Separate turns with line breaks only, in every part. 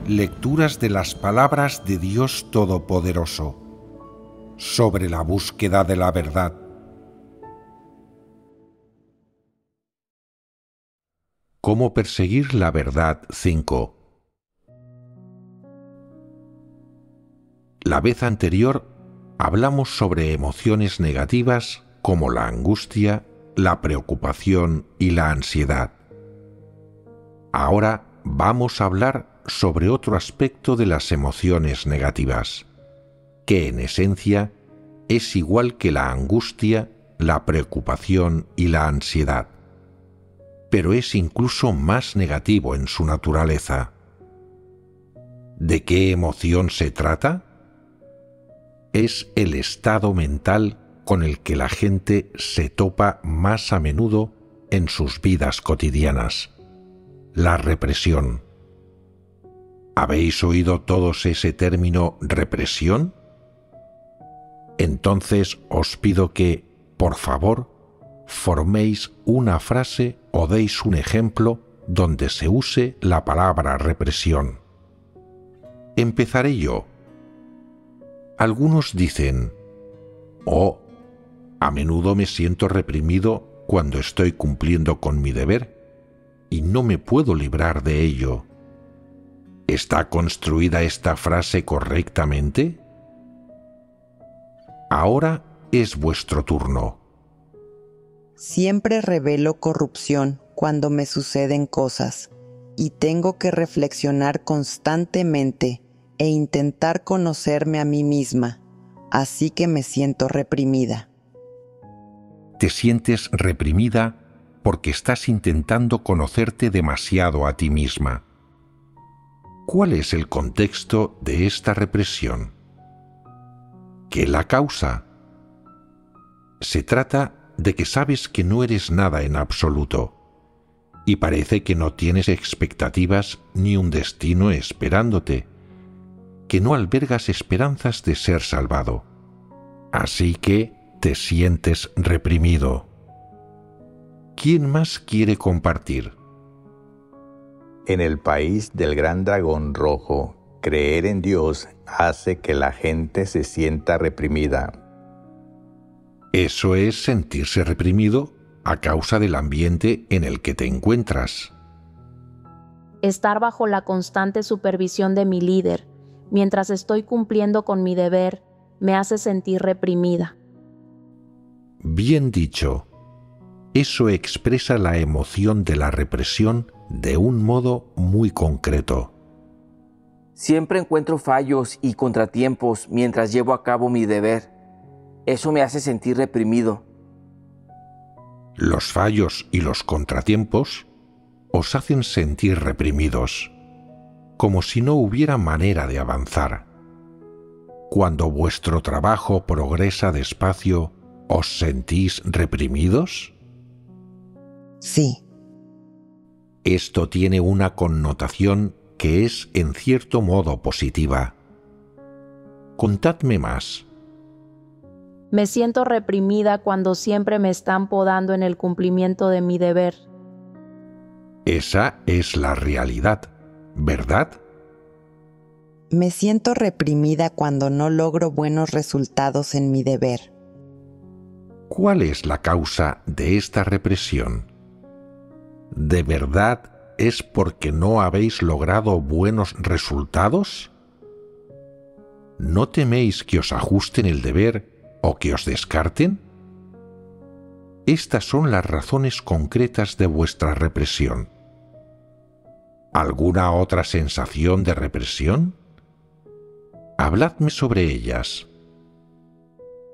Lecturas de las palabras de Dios Todopoderoso sobre la búsqueda de la verdad. ¿Cómo perseguir la verdad? 5. La vez anterior hablamos sobre emociones negativas como la angustia, la preocupación y la ansiedad. Ahora vamos a hablar sobre otro aspecto de las emociones negativas, que en esencia es igual que la angustia, la preocupación y la ansiedad, pero es incluso más negativo en su naturaleza. ¿De qué emoción se trata? Es el estado mental con el que la gente se topa más a menudo en sus vidas cotidianas: la represión. ¿Habéis oído todos ese término represión? Entonces os pido que, por favor, forméis una frase o deis un ejemplo donde se use la palabra represión. Empezaré yo. Algunos dicen: «Oh, a menudo me siento reprimido cuando estoy cumpliendo con mi deber y no me puedo librar de ello». ¿Está construida esta frase correctamente? Ahora es vuestro turno.
Siempre revelo corrupción cuando me suceden cosas y tengo que reflexionar constantemente e intentar conocerme a mí misma, así que me siento reprimida.
Te sientes reprimida porque estás intentando conocerte demasiado a ti misma. ¿Cuál es el contexto de esta represión? ¿Qué la causa? Se trata de que sabes que no eres nada en absoluto y parece que no tienes expectativas ni un destino esperándote, que no albergas esperanzas de ser salvado. Así que te sientes reprimido. ¿Quién más quiere compartir?
En el país del gran dragón rojo, creer en Dios hace que la gente se sienta reprimida.
Eso es sentirse reprimido a causa del ambiente en el que te encuentras.
Estar bajo la constante supervisión de mi líder, mientras estoy cumpliendo con mi deber, me hace sentir reprimida.
Bien dicho. Eso expresa la emoción de la represión de un modo muy concreto.
Siempre encuentro fallos y contratiempos mientras llevo a cabo mi deber. Eso me hace sentir reprimido.
Los fallos y los contratiempos os hacen sentir reprimidos, como si no hubiera manera de avanzar. Cuando vuestro trabajo progresa despacio, ¿os sentís reprimidos?
Sí.
Esto tiene una connotación que es en cierto modo positiva. Contadme más.
Me siento reprimida cuando siempre me están podando en el cumplimiento de mi deber.
Esa es la realidad, ¿verdad?
Me siento reprimida cuando no logro buenos resultados en mi deber.
¿Cuál es la causa de esta represión? ¿De verdad es porque no habéis logrado buenos resultados? ¿No teméis que os ajusten el deber o que os descarten? Estas son las razones concretas de vuestra represión. ¿Alguna otra sensación de represión? Habladme sobre ellas.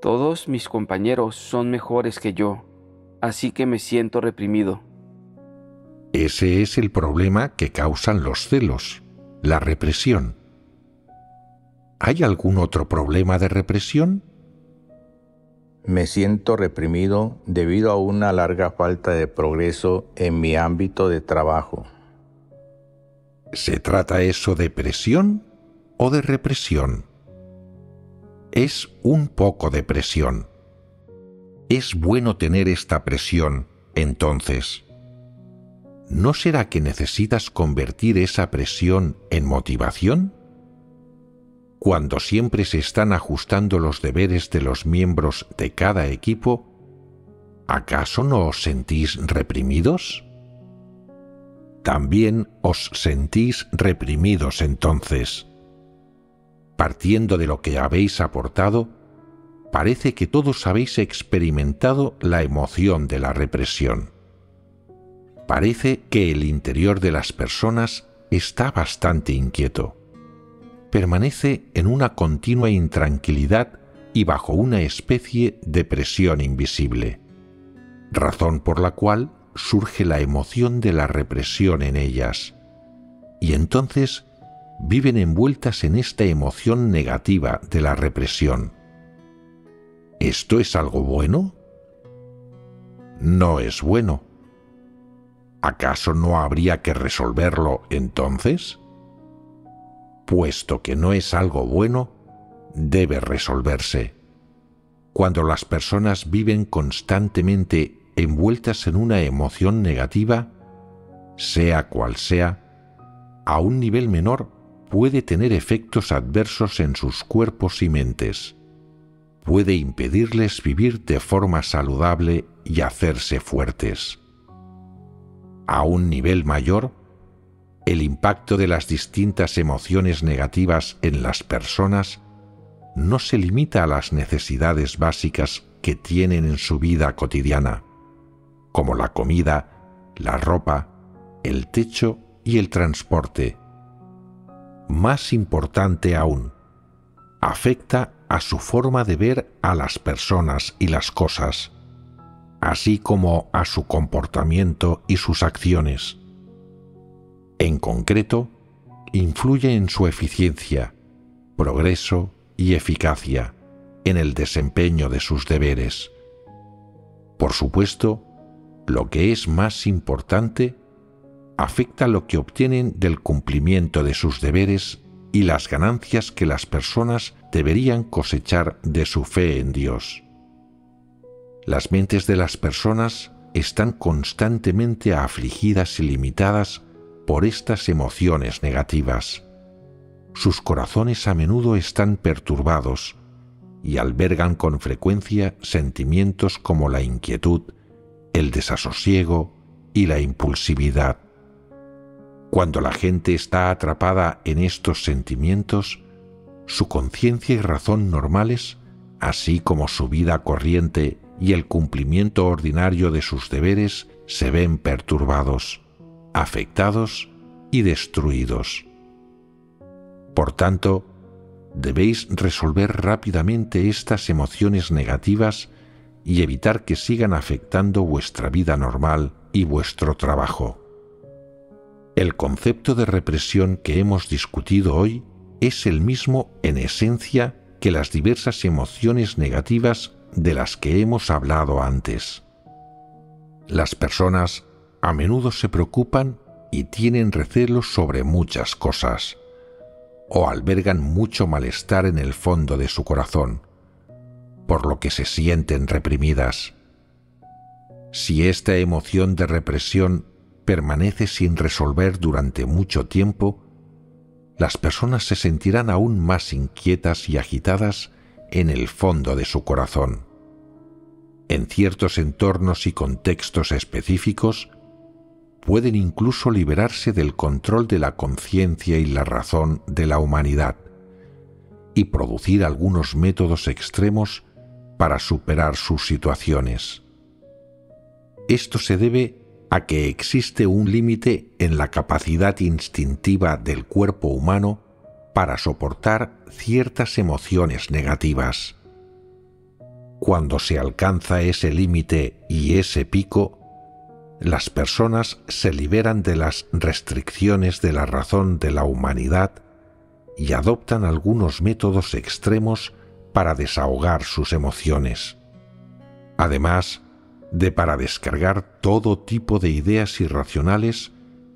Todos mis compañeros son mejores que yo, así que me siento reprimido.
Ese es el problema que causan los celos, la represión. ¿Hay algún otro problema de represión?
Me siento reprimido debido a una larga falta de progreso en mi ámbito de trabajo.
¿Se trata eso de presión o de represión? Es un poco de presión. Es bueno tener esta presión, entonces. ¿no será que necesitas convertir esa presión en motivación? Cuando siempre se están ajustando los deberes de los miembros de cada equipo, ¿acaso no os sentís reprimidos? También os sentís reprimidos entonces. Partiendo de lo que habéis aportado, parece que todos habéis experimentado la emoción de la represión. Parece que el interior de las personas está bastante inquieto. Permanece en una continua intranquilidad y bajo una especie de presión invisible, razón por la cual surge la emoción de la represión en ellas, y entonces viven envueltas en esta emoción negativa de la represión. ¿Esto es algo bueno? No es bueno. ¿Acaso no habría que resolverlo entonces? Puesto que no es algo bueno, debe resolverse. Cuando las personas viven constantemente envueltas en una emoción negativa, sea cual sea, a un nivel menor puede tener efectos adversos en sus cuerpos y mentes. Puede impedirles vivir de forma saludable y hacerse fuertes. A un nivel mayor, el impacto de las distintas emociones negativas en las personas no se limita a las necesidades básicas que tienen en su vida cotidiana, como la comida, la ropa, el techo y el transporte. Más importante aún, afecta a su forma de ver a las personas y las cosas, así como a su comportamiento y sus acciones. En concreto, influye en su eficiencia, progreso y eficacia en el desempeño de sus deberes. Por supuesto, lo que es más importante, afecta lo que obtienen del cumplimiento de sus deberes y las ganancias que las personas deberían cosechar de su fe en Dios. Las mentes de las personas están constantemente afligidas y limitadas por estas emociones negativas. Sus corazones a menudo están perturbados y albergan con frecuencia sentimientos como la inquietud, el desasosiego y la impulsividad. Cuando la gente está atrapada en estos sentimientos, su conciencia y razón normales, así como su vida corriente y el cumplimiento ordinario de sus deberes, se ven perturbados, afectados y destruidos. Por tanto, debéis resolver rápidamente estas emociones negativas y evitar que sigan afectando vuestra vida normal y vuestro trabajo. El concepto de represión que hemos discutido hoy es el mismo en esencia que las diversas emociones negativas de las que hemos hablado antes. Las personas a menudo se preocupan y tienen recelos sobre muchas cosas, o albergan mucho malestar en el fondo de su corazón, por lo que se sienten reprimidas. Si esta emoción de represión permanece sin resolver durante mucho tiempo, las personas se sentirán aún más inquietas y agitadas en el fondo de su corazón. En ciertos entornos y contextos específicos, pueden incluso liberarse del control de la conciencia y la razón de la humanidad y producir algunos métodos extremos para superar sus situaciones. Esto se debe a que existe un límite en la capacidad instintiva del cuerpo humano para soportar ciertas emociones negativas. Cuando se alcanza ese límite y ese pico, las personas se liberan de las restricciones de la razón de la humanidad y adoptan algunos métodos extremos para desahogar sus emociones, además de para descargar todo tipo de ideas irracionales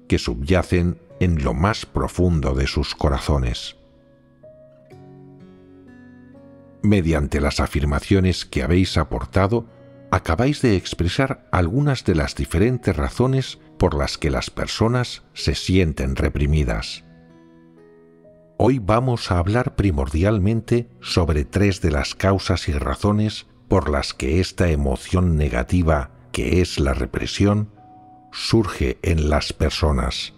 que subyacen en lo más profundo de sus corazones. Mediante las afirmaciones que habéis aportado, acabáis de expresar algunas de las diferentes razones por las que las personas se sienten reprimidas. Hoy vamos a hablar primordialmente sobre 3 de las causas y razones por las que esta emoción negativa, que es la represión, surge en las personas.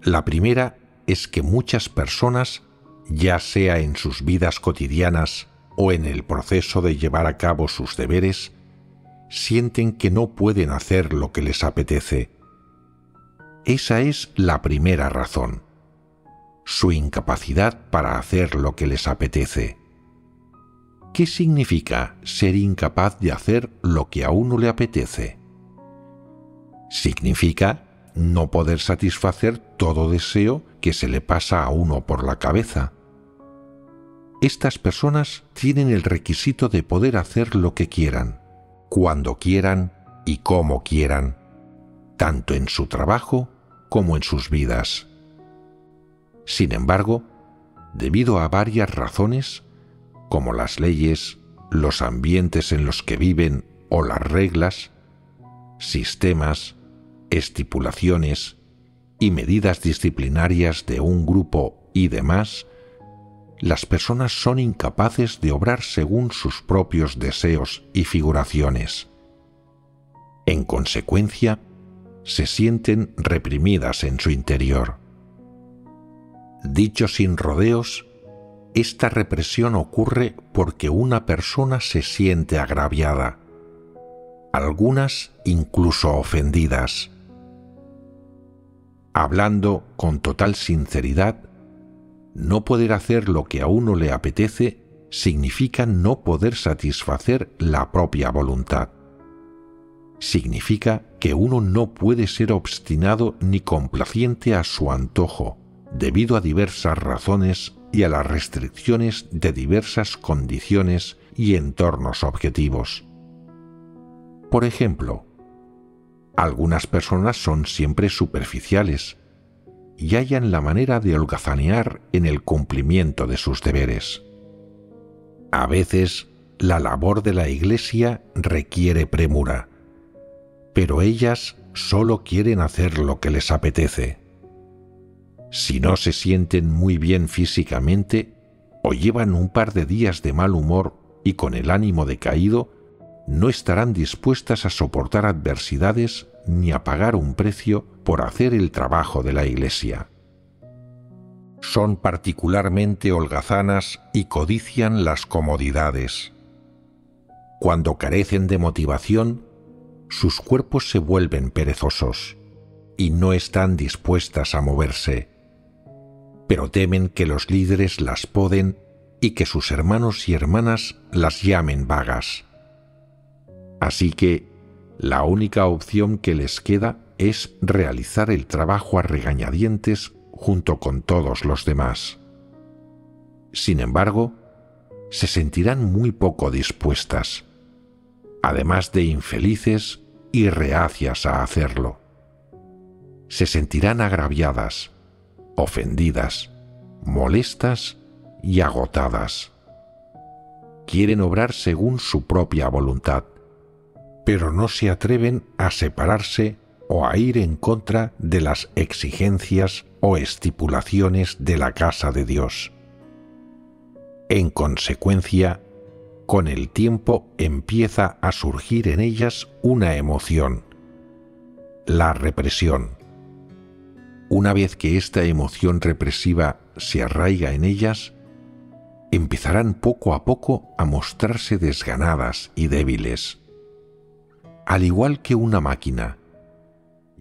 La primera es que muchas personas, ya sea en sus vidas cotidianas o en el proceso de llevar a cabo sus deberes, sienten que no pueden hacer lo que les apetece. Esa es la primera razón, su incapacidad para hacer lo que les apetece. ¿Qué significa ser incapaz de hacer lo que a uno le apetece? Significa no poder satisfacer todo deseo que se le pasa a uno por la cabeza. Estas personas tienen el requisito de poder hacer lo que quieran, cuando quieran y como quieran, tanto en su trabajo como en sus vidas. Sin embargo, debido a varias razones, como las leyes, los ambientes en los que viven o las reglas, sistemas, estipulaciones y medidas disciplinarias de un grupo y demás, las personas son incapaces de obrar según sus propios deseos y figuraciones. En consecuencia, se sienten reprimidas en su interior. Dicho sin rodeos, esta represión ocurre porque una persona se siente agraviada, algunas incluso ofendidas. Hablando con total sinceridad, no poder hacer lo que a uno le apetece significa no poder satisfacer la propia voluntad. Significa que uno no puede ser obstinado ni complaciente a su antojo, debido a diversas razones y a las restricciones de diversas condiciones y entornos objetivos. Por ejemplo, algunas personas son siempre superficiales y hallan la manera de holgazanear en el cumplimiento de sus deberes. A veces, la labor de la Iglesia requiere premura, pero ellas solo quieren hacer lo que les apetece. Si no se sienten muy bien físicamente o llevan un par de días de mal humor y con el ánimo decaído, no estarán dispuestas a soportar adversidades ni a pagar un precio por hacer el trabajo de la Iglesia. Son particularmente holgazanas y codician las comodidades. Cuando carecen de motivación, sus cuerpos se vuelven perezosos y no están dispuestas a moverse, pero temen que los líderes las poden y que sus hermanos y hermanas las llamen vagas. Así que la única opción que les queda es realizar el trabajo a regañadientes junto con todos los demás. Sin embargo, se sentirán muy poco dispuestas, además de infelices y reacias a hacerlo. Se sentirán agraviadas, ofendidas, molestas y agotadas. Quieren obrar según su propia voluntad, pero no se atreven a separarse o a ir en contra de las exigencias o estipulaciones de la casa de Dios. En consecuencia, con el tiempo empieza a surgir en ellas una emoción, la represión. Una vez que esta emoción represiva se arraiga en ellas, empezarán poco a poco a mostrarse desganadas y débiles. Al igual que una máquina,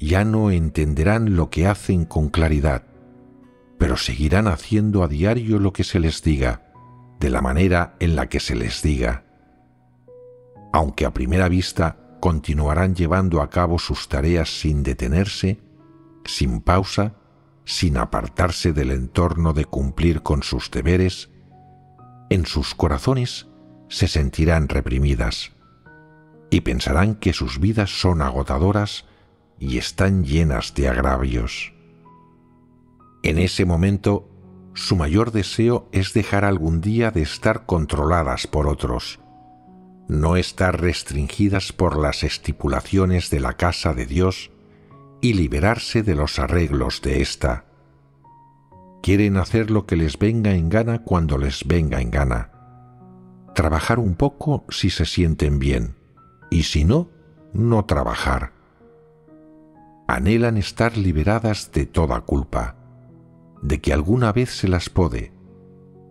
ya no entenderán lo que hacen con claridad, pero seguirán haciendo a diario lo que se les diga, de la manera en la que se les diga. Aunque a primera vista continuarán llevando a cabo sus tareas sin detenerse, sin pausa, sin apartarse del entorno de cumplir con sus deberes, en sus corazones se sentirán reprimidas y pensarán que sus vidas son agotadoras y están llenas de agravios. En ese momento, su mayor deseo es dejar algún día de estar controladas por otros, no estar restringidas por las estipulaciones de la casa de Dios y liberarse de los arreglos de ésta. Quieren hacer lo que les venga en gana cuando les venga en gana. Trabajar un poco si se sienten bien, y si no, no trabajar. Anhelan estar liberadas de toda culpa, de que alguna vez se las pode,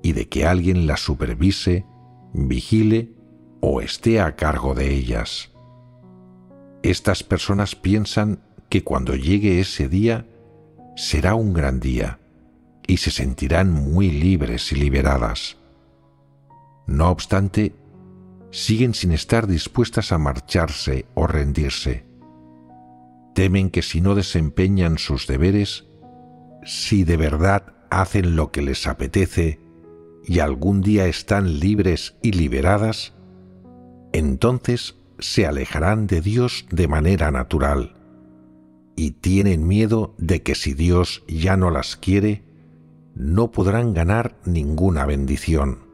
y de que alguien las supervise, vigile o esté a cargo de ellas. Estas personas piensan que cuando llegue ese día será un gran día y se sentirán muy libres y liberadas. No obstante, siguen sin estar dispuestas a marcharse o rendirse. Temen que si no desempeñan sus deberes, si de verdad hacen lo que les apetece y algún día están libres y liberadas, entonces se alejarán de Dios de manera natural y tienen miedo de que si Dios ya no las quiere, no podrán ganar ninguna bendición.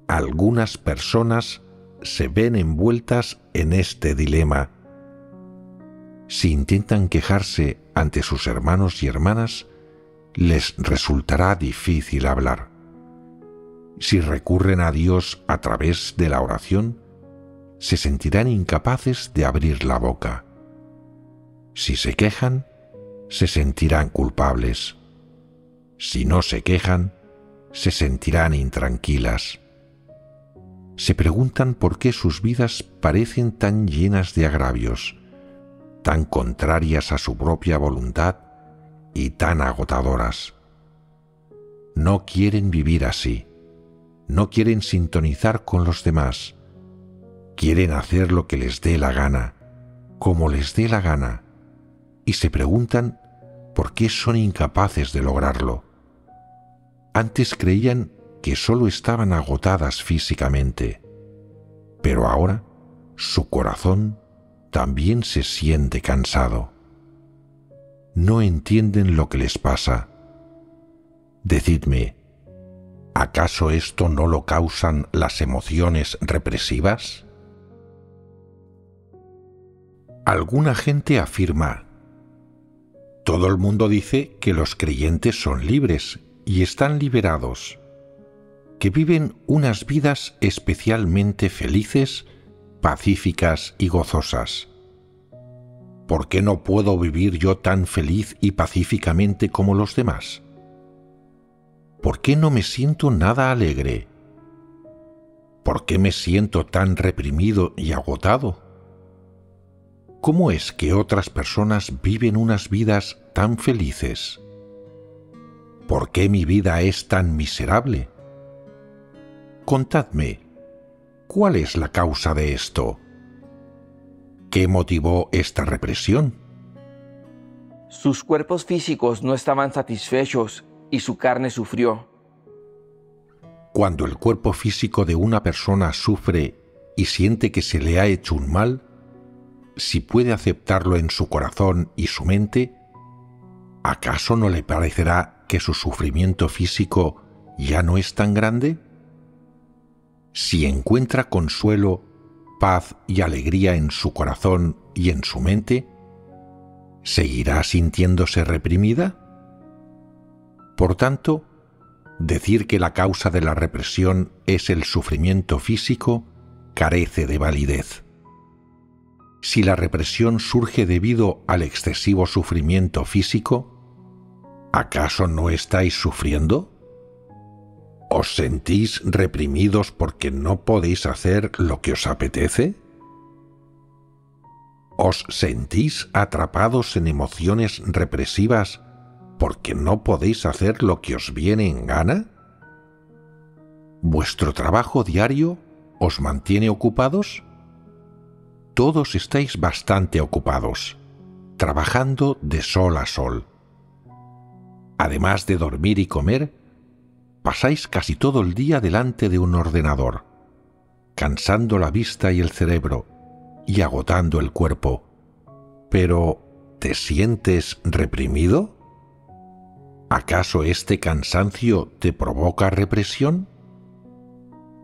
Algunas personas se ven envueltas en este dilema. Si intentan quejarse ante sus hermanos y hermanas, les resultará difícil hablar. Si recurren a Dios a través de la oración, se sentirán incapaces de abrir la boca. Si se quejan, se sentirán culpables. Si no se quejan, se sentirán intranquilas. Se preguntan por qué sus vidas parecen tan llenas de agravios, tan contrarias a su propia voluntad y tan agotadoras. No quieren vivir así, no quieren sintonizar con los demás, quieren hacer lo que les dé la gana, como les dé la gana, y se preguntan por qué son incapaces de lograrlo. Antes creían que solo estaban agotadas físicamente, pero ahora su corazón también se siente cansado. No entienden lo que les pasa. Decidme, ¿acaso esto no lo causan las emociones represivas? Alguna gente afirma: todo el mundo dice que los creyentes son libres y están liberados, que viven unas vidas especialmente felices, pacíficas y gozosas. ¿Por qué no puedo vivir yo tan feliz y pacíficamente como los demás? ¿Por qué no me siento nada alegre? ¿Por qué me siento tan reprimido y agotado? ¿Cómo es que otras personas viven unas vidas tan felices? ¿Por qué mi vida es tan miserable? Contadme, ¿cuál es la causa de esto? ¿Qué motivó esta represión?
Sus cuerpos físicos no estaban satisfechos y su carne sufrió.
Cuando el cuerpo físico de una persona sufre y siente que se le ha hecho un mal, si puede aceptarlo en su corazón y su mente, ¿acaso no le parecerá que su sufrimiento físico ya no es tan grande? Si encuentra consuelo, paz y alegría en su corazón y en su mente, ¿seguirá sintiéndose reprimida? Por tanto, decir que la causa de la represión es el sufrimiento físico carece de validez. Si la represión surge debido al excesivo sufrimiento físico, ¿acaso no estáis sufriendo? ¿Os sentís reprimidos porque no podéis hacer lo que os apetece? ¿Os sentís atrapados en emociones represivas porque no podéis hacer lo que os viene en gana? ¿Vuestro trabajo diario os mantiene ocupados? Todos estáis bastante ocupados, trabajando de sol a sol. Además de dormir y comer, pasáis casi todo el día delante de un ordenador, cansando la vista y el cerebro y agotando el cuerpo. Pero, ¿te sientes reprimido? ¿Acaso este cansancio te provoca represión?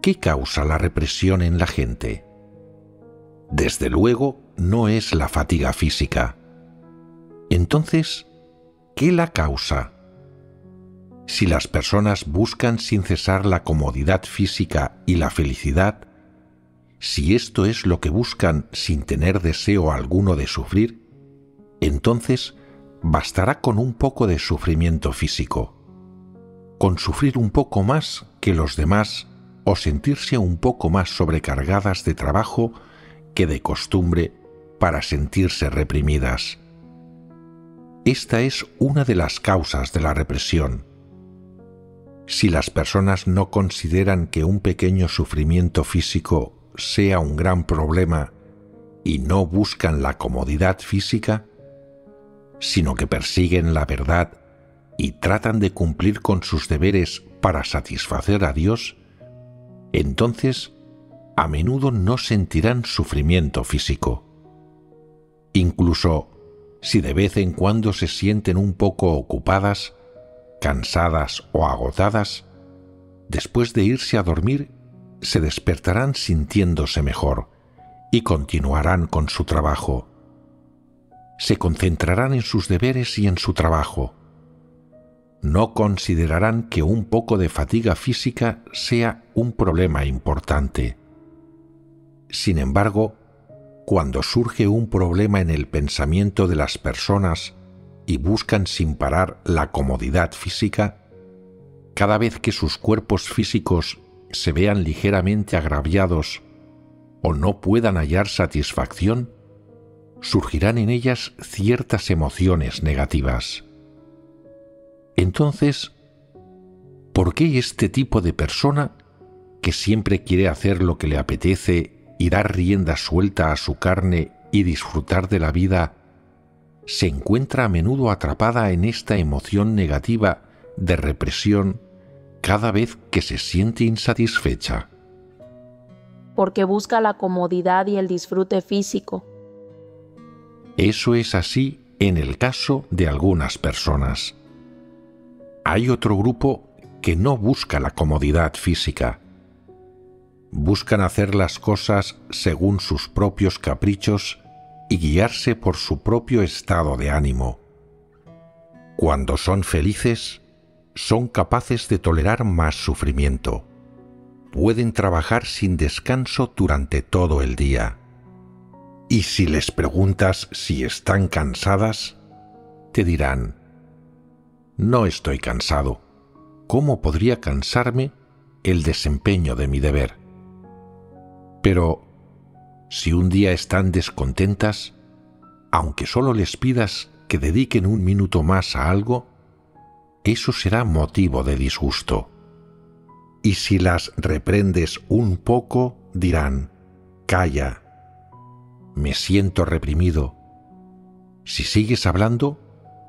¿Qué causa la represión en la gente? Desde luego, no es la fatiga física, Entonces, ¿qué la causa? Si las personas buscan sin cesar la comodidad física y la felicidad, si esto es lo que buscan sin tener deseo alguno de sufrir, entonces bastará con un poco de sufrimiento físico, con sufrir un poco más que los demás o sentirse un poco más sobrecargadas de trabajo que de costumbre para sentirse reprimidas. Esta es una de las causas de la represión. Si las personas no consideran que un pequeño sufrimiento físico sea un gran problema y no buscan la comodidad física, sino que persiguen la verdad y tratan de cumplir con sus deberes para satisfacer a Dios, entonces a menudo no sentirán sufrimiento físico. Incluso si de vez en cuando se sienten un poco ocupadas, cansadas o agotadas, después de irse a dormir se despertarán sintiéndose mejor y continuarán con su trabajo. Se concentrarán en sus deberes y en su trabajo. No considerarán que un poco de fatiga física sea un problema importante. Sin embargo, cuando surge un problema en el pensamiento de las personas y buscan sin parar la comodidad física, cada vez que sus cuerpos físicos se vean ligeramente agraviados o no puedan hallar satisfacción, surgirán en ellas ciertas emociones negativas. Entonces, ¿por qué este tipo de persona, que siempre quiere hacer lo que le apetece y dar rienda suelta a su carne y disfrutar de la vida, se encuentra a menudo atrapada en esta emoción negativa de represión cada vez que se siente insatisfecha?
Porque busca la comodidad y el disfrute físico.
Eso es así en el caso de algunas personas. Hay otro grupo que no busca la comodidad física. Buscan hacer las cosas según sus propios caprichos y guiarse por su propio estado de ánimo. Cuando son felices, son capaces de tolerar más sufrimiento. Pueden trabajar sin descanso durante todo el día. Y si les preguntas si están cansadas, te dirán: no estoy cansado. ¿Cómo podría cansarme el desempeño de mi deber? Pero si un día están descontentas, aunque solo les pidas que dediquen un minuto más a algo, eso será motivo de disgusto. Y si las reprendes un poco, dirán: calla, me siento reprimido. Si sigues hablando,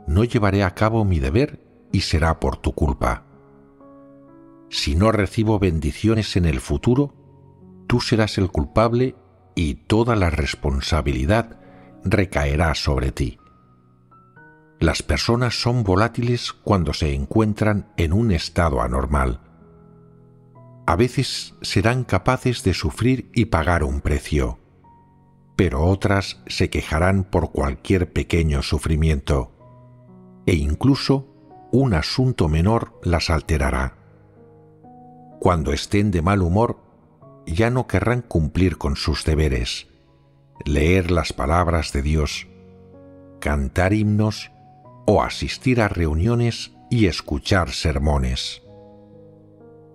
no llevaré a cabo mi deber y será por tu culpa. Si no recibo bendiciones en el futuro, tú serás el culpable y toda la responsabilidad recaerá sobre ti. Las personas son volátiles cuando se encuentran en un estado anormal. A veces serán capaces de sufrir y pagar un precio, pero otras se quejarán por cualquier pequeño sufrimiento, e incluso un asunto menor las alterará. Cuando estén de mal humor, ya no querrán cumplir con sus deberes, leer las palabras de Dios, cantar himnos o asistir a reuniones y escuchar sermones.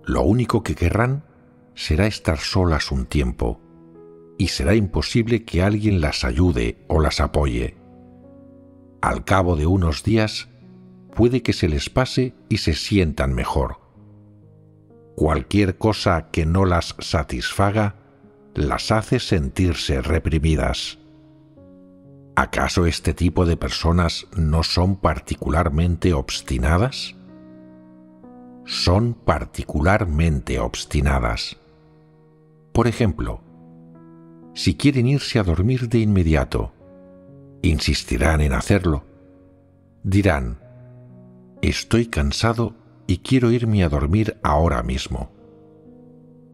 Lo único que querrán será estar solas un tiempo, y será imposible que alguien las ayude o las apoye. Al cabo de unos días, puede que se les pase y se sientan mejor. Cualquier cosa que no las satisfaga las hace sentirse reprimidas. ¿Acaso este tipo de personas no son particularmente obstinadas? Son particularmente obstinadas. Por ejemplo, si quieren irse a dormir de inmediato, insistirán en hacerlo. Dirán: estoy cansado y quiero irme a dormir ahora mismo.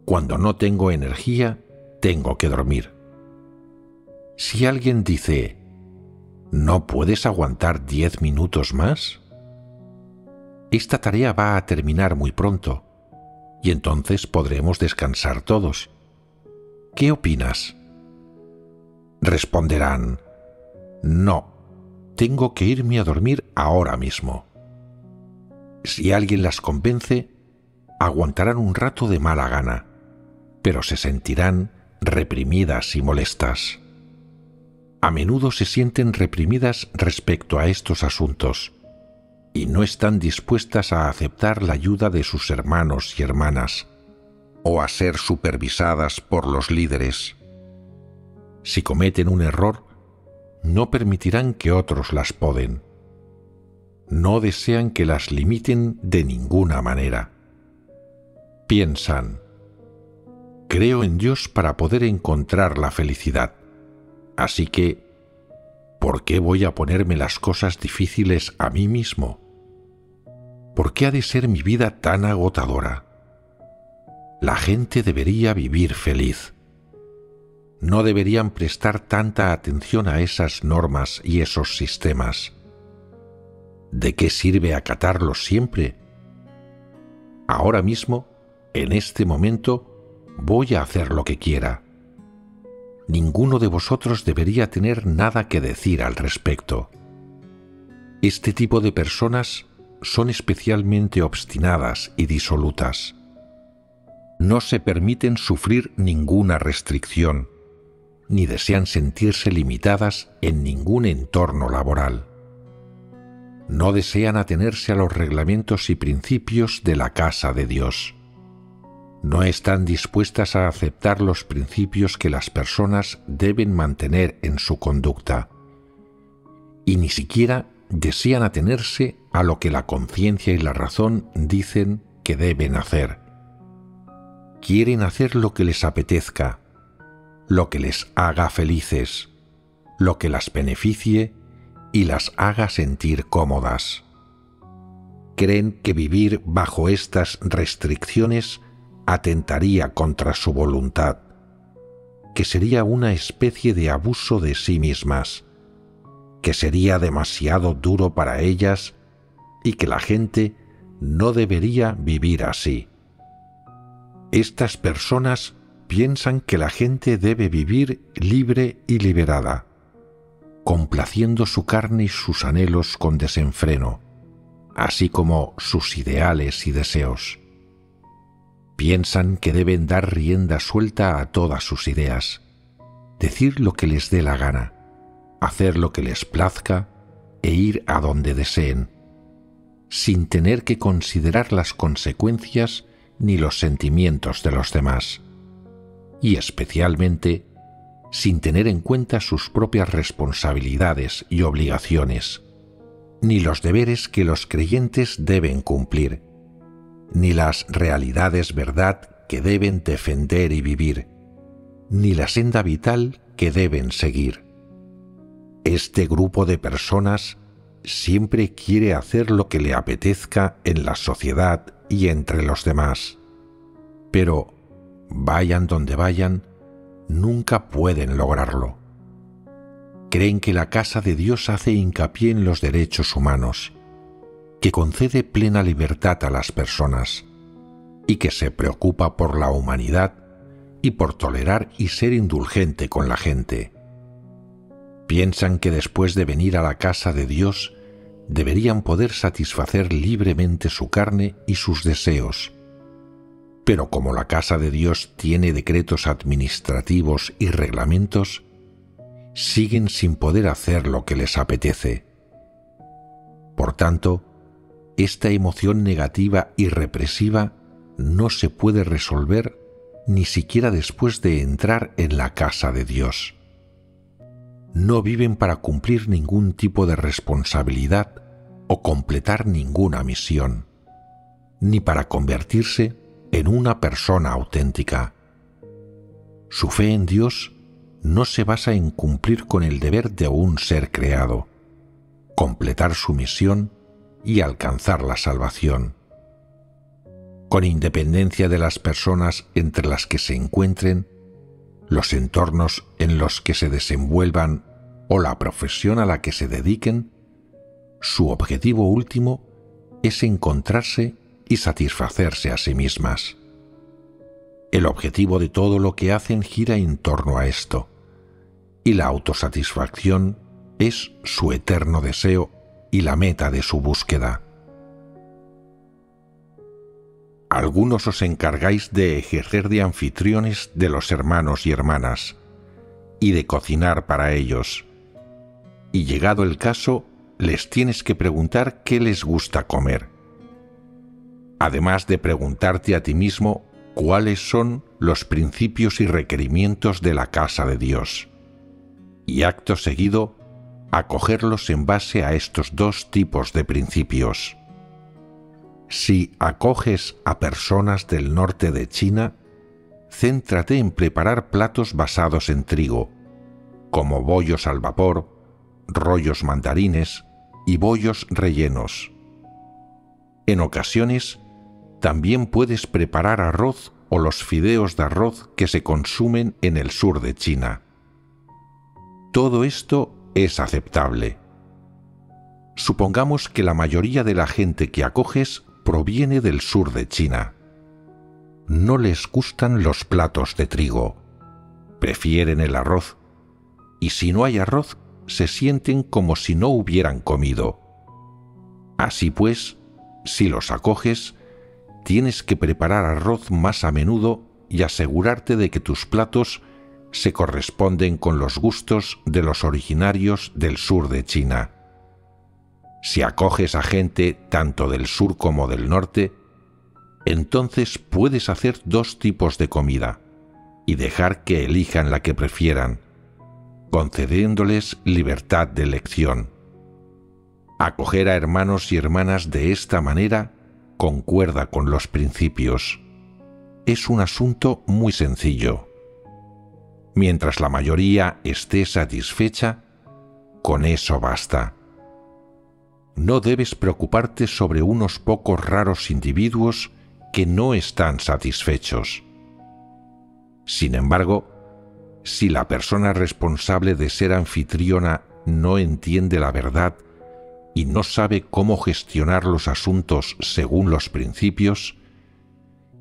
Cuando no tengo energía, tengo que dormir. Si alguien dice: ¿No puedes aguantar 10 minutos más? Esta tarea va a terminar muy pronto, y entonces podremos descansar todos. ¿Qué opinas? Responderán: no, tengo que irme a dormir ahora mismo. Si alguien las convence, aguantarán un rato de mala gana, pero se sentirán reprimidas y molestas. A menudo se sienten reprimidas respecto a estos asuntos y no están dispuestas a aceptar la ayuda de sus hermanos y hermanas o a ser supervisadas por los líderes. Si cometen un error, no permitirán que otros las poden. No desean que las limiten de ninguna manera. Piensan: creo en Dios para poder encontrar la felicidad. Así que, ¿por qué voy a ponerme las cosas difíciles a mí mismo? ¿Por qué ha de ser mi vida tan agotadora? La gente debería vivir feliz. No deberían prestar tanta atención a esas normas y esos sistemas. ¿De qué sirve acatarlos siempre? Ahora mismo, en este momento, voy a hacer lo que quiera. Ninguno de vosotros debería tener nada que decir al respecto. Este tipo de personas son especialmente obstinadas y disolutas. No se permiten sufrir ninguna restricción, ni desean sentirse limitadas en ningún entorno laboral. No desean atenerse a los reglamentos y principios de la casa de Dios. No están dispuestas a aceptar los principios que las personas deben mantener en su conducta, y ni siquiera desean atenerse a lo que la conciencia y la razón dicen que deben hacer. Quieren hacer lo que les apetezca, lo que les haga felices, lo que las beneficie y las haga sentir cómodas. Creen que vivir bajo estas restricciones atentaría contra su voluntad, que sería una especie de abuso de sí mismas, que sería demasiado duro para ellas y que la gente no debería vivir así. Estas personas piensan que la gente debe vivir libre y liberada, complaciendo su carne y sus anhelos con desenfreno, así como sus ideales y deseos. Piensan que deben dar rienda suelta a todas sus ideas, decir lo que les dé la gana, hacer lo que les plazca e ir a donde deseen, sin tener que considerar las consecuencias ni los sentimientos de los demás, y especialmente sin tener en cuenta sus propias responsabilidades y obligaciones, ni los deberes que los creyentes deben cumplir, ni las realidades verdad que deben defender y vivir, ni la senda vital que deben seguir. Este grupo de personas siempre quiere hacer lo que le apetezca en la sociedad y entre los demás, pero, vayan donde vayan, nunca pueden lograrlo. Creen que la casa de Dios hace hincapié en los derechos humanos, que concede plena libertad a las personas y que se preocupa por la humanidad y por tolerar y ser indulgente con la gente. Piensan que después de venir a la casa de Dios deberían poder satisfacer libremente su carne y sus deseos, pero como la casa de Dios tiene decretos administrativos y reglamentos, siguen sin poder hacer lo que les apetece. Por tanto, esta emoción negativa y represiva no se puede resolver ni siquiera después de entrar en la casa de Dios. No viven para cumplir ningún tipo de responsabilidad o completar ninguna misión, ni para convertirse en una persona auténtica. Su fe en Dios no se basa en cumplir con el deber de un ser creado, completar su misión y alcanzar la salvación. Con independencia de las personas entre las que se encuentren, los entornos en los que se desenvuelvan o la profesión a la que se dediquen, su objetivo último es encontrarse y satisfacerse a sí mismas. El objetivo de todo lo que hacen gira en torno a esto, y la autosatisfacción es su eterno deseo y la meta de su búsqueda. Algunos os encargáis de ejercer de anfitriones de los hermanos y hermanas, y de cocinar para ellos, y llegado el caso, les tienes que preguntar qué les gusta comer, además de preguntarte a ti mismo cuáles son los principios y requerimientos de la casa de Dios, y acto seguido, acogerlos en base a estos dos tipos de principios. Si acoges a personas del norte de China, céntrate en preparar platos basados en trigo, como bollos al vapor, rollos mandarines y bollos rellenos. En ocasiones, también puedes preparar arroz o los fideos de arroz que se consumen en el sur de China. Todo esto es aceptable. Supongamos que la mayoría de la gente que acoges proviene del sur de China. No les gustan los platos de trigo, prefieren el arroz, y si no hay arroz, se sienten como si no hubieran comido. Así pues, si los acoges, tienes que preparar arroz más a menudo y asegurarte de que tus platos se corresponden con los gustos de los originarios del sur de China. Si acoges a gente tanto del sur como del norte, entonces puedes hacer dos tipos de comida y dejar que elijan la que prefieran, concediéndoles libertad de elección. Acoger a hermanos y hermanas de esta manera concuerda con los principios. Es un asunto muy sencillo. Mientras la mayoría esté satisfecha, con eso basta. No debes preocuparte sobre unos pocos raros individuos que no están satisfechos. Sin embargo, si la persona responsable de ser anfitriona no entiende la verdad y no sabe cómo gestionar los asuntos según los principios,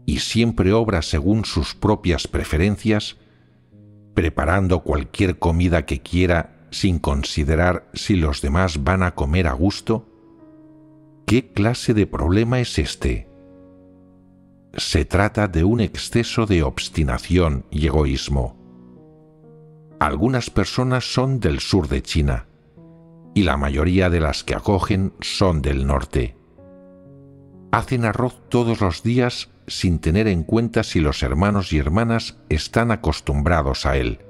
y siempre obra según sus propias preferencias, preparando cualquier comida que quiera sin considerar si los demás van a comer a gusto, ¿qué clase de problema es este? Se trata de un exceso de obstinación y egoísmo. Algunas personas son del sur de China, y la mayoría de las que acogen son del norte. Hacen arroz todos los días sin tener en cuenta si los hermanos y hermanas están acostumbrados a él,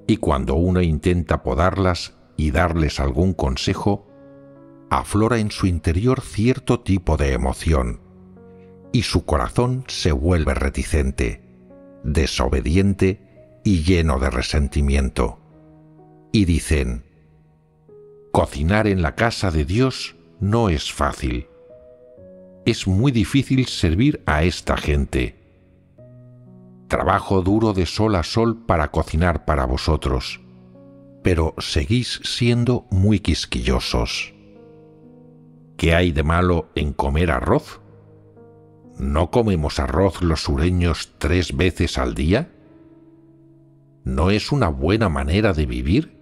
y cuando uno intenta podarlas y darles algún consejo, aflora en su interior cierto tipo de emoción, y su corazón se vuelve reticente, desobediente y lleno de resentimiento. Y dicen: cocinar en la casa de Dios no es fácil. Es muy difícil servir a esta gente. Trabajo duro de sol a sol para cocinar para vosotros, pero seguís siendo muy quisquillosos. ¿Qué hay de malo en comer arroz? ¿No comemos arroz los sureños 3 veces al día? ¿No es una buena manera de vivir?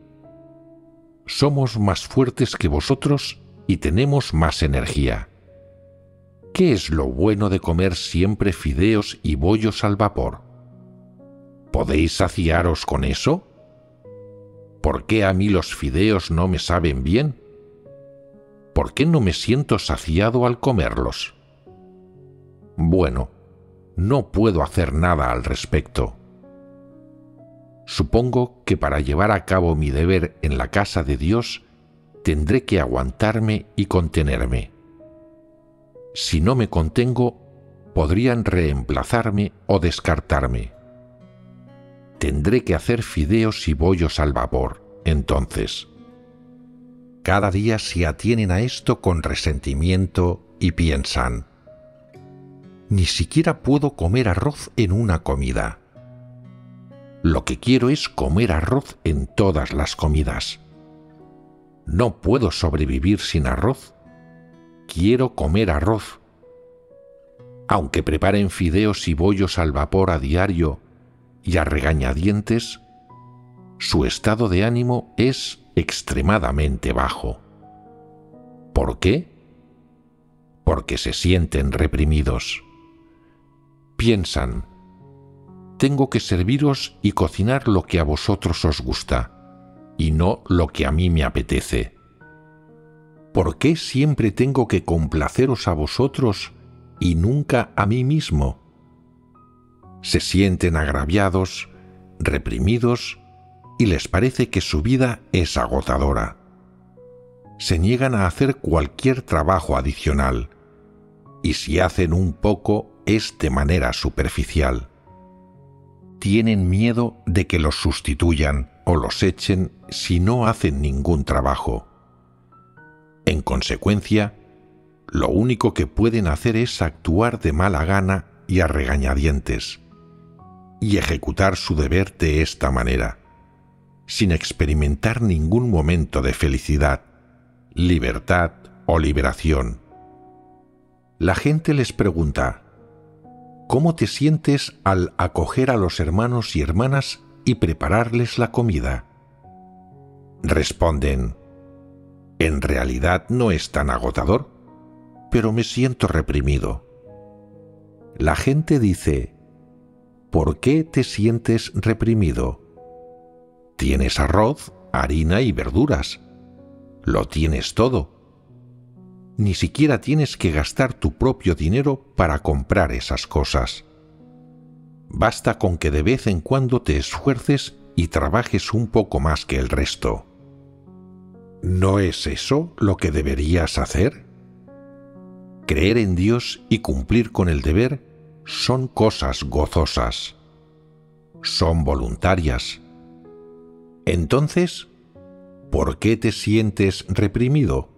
Somos más fuertes que vosotros y tenemos más energía. ¿Qué es lo bueno de comer siempre fideos y bollos al vapor? ¿Podéis saciaros con eso? ¿Por qué a mí los fideos no me saben bien? ¿Por qué no me siento saciado al comerlos? Bueno, no puedo hacer nada al respecto. Supongo que para llevar a cabo mi deber en la casa de Dios tendré que aguantarme y contenerme. Si no me contengo, podrían reemplazarme o descartarme. Tendré que hacer fideos y bollos al vapor, entonces. Cada día se atienen a esto con resentimiento y piensan: ni siquiera puedo comer arroz en una comida. Lo que quiero es comer arroz en todas las comidas. No puedo sobrevivir sin arroz. Quiero comer arroz. Aunque preparen fideos y bollos al vapor a diario y a regañadientes, su estado de ánimo es extremadamente bajo. ¿Por qué? Porque se sienten reprimidos. Piensan: tengo que serviros y cocinar lo que a vosotros os gusta, y no lo que a mí me apetece. ¿Por qué siempre tengo que complaceros a vosotros y nunca a mí mismo? Se sienten agraviados, reprimidos, y les parece que su vida es agotadora. Se niegan a hacer cualquier trabajo adicional, y si hacen un poco es de manera superficial. Tienen miedo de que los sustituyan o los echen si no hacen ningún trabajo. En consecuencia, lo único que pueden hacer es actuar de mala gana y a regañadientes, y ejecutar su deber de esta manera, sin experimentar ningún momento de felicidad, libertad o liberación. La gente les pregunta: ¿cómo te sientes al acoger a los hermanos y hermanas y prepararles la comida? Responden: en realidad no es tan agotador, pero me siento reprimido. La gente dice: ¿por qué te sientes reprimido? Tienes arroz, harina y verduras. Lo tienes todo. Ni siquiera tienes que gastar tu propio dinero para comprar esas cosas. Basta con que de vez en cuando te esfuerces y trabajes un poco más que el resto. ¿No es eso lo que deberías hacer? Creer en Dios y cumplir con el deber son cosas gozosas. Son voluntarias. Entonces, ¿por qué te sientes reprimido?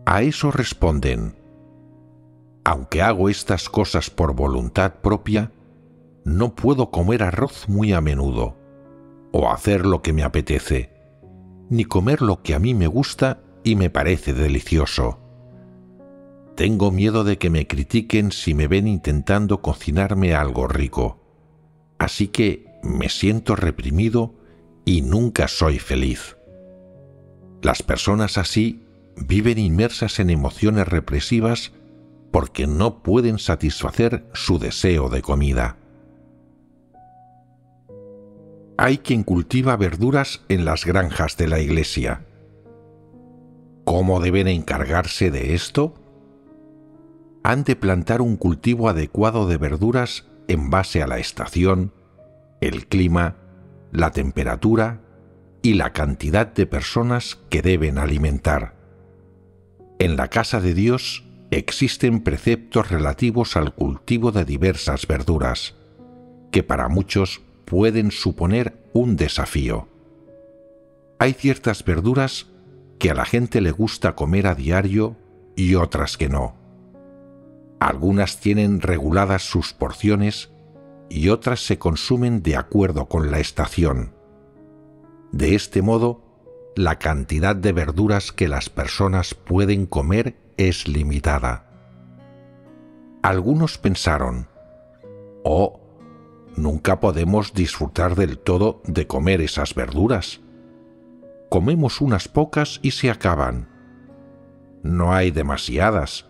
A eso responden: aunque hago estas cosas por voluntad propia, no puedo comer arroz muy a menudo, o hacer lo que me apetece, ni comer lo que a mí me gusta y me parece delicioso. Tengo miedo de que me critiquen si me ven intentando cocinarme algo rico, así que me siento reprimido y nunca soy feliz. Las personas así viven inmersas en emociones represivas porque no pueden satisfacer su deseo de comida. Hay quien cultiva verduras en las granjas de la iglesia. ¿Cómo deben encargarse de esto? Han de plantar un cultivo adecuado de verduras en base a la estación, el clima, la temperatura y la cantidad de personas que deben alimentar. En la casa de Dios existen preceptos relativos al cultivo de diversas verduras, que para muchos pueden suponer un desafío. Hay ciertas verduras que a la gente le gusta comer a diario y otras que no. Algunas tienen reguladas sus porciones y otras se consumen de acuerdo con la estación. De este modo, la cantidad de verduras que las personas pueden comer es limitada. Algunos pensaron: «Oh, nunca podemos disfrutar del todo de comer esas verduras. Comemos unas pocas y se acaban. No hay demasiadas.